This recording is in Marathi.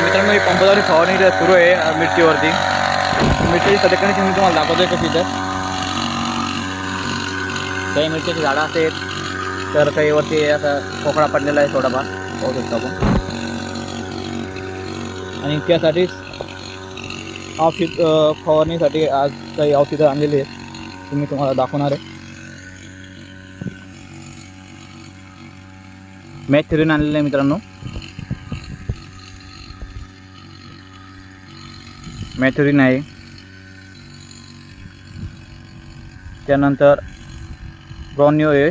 मित्रांनो ही पंपाद्वारे फवारणी सुरू आहे मिरचीवरती. मिरचीची सध्या कंडिशन मी तुम्हाला दाखवतोय कशी. तर काही मिरचीची झाडं असतात तर काही वरती असा पोकळा पडलेला आहे थोडाफार पाहू शकतो आपण. आणि त्यासाठीच औषध फवारणीसाठी आज काही औषधं आणलेली आहेत, मी तुम्हाला दाखवणार आहे. मॅथ्युरिन आणलेलं आहे मित्रांनो. मॅथ्युरिन आहे, त्यानंतर ब्रॉन्यो आहे,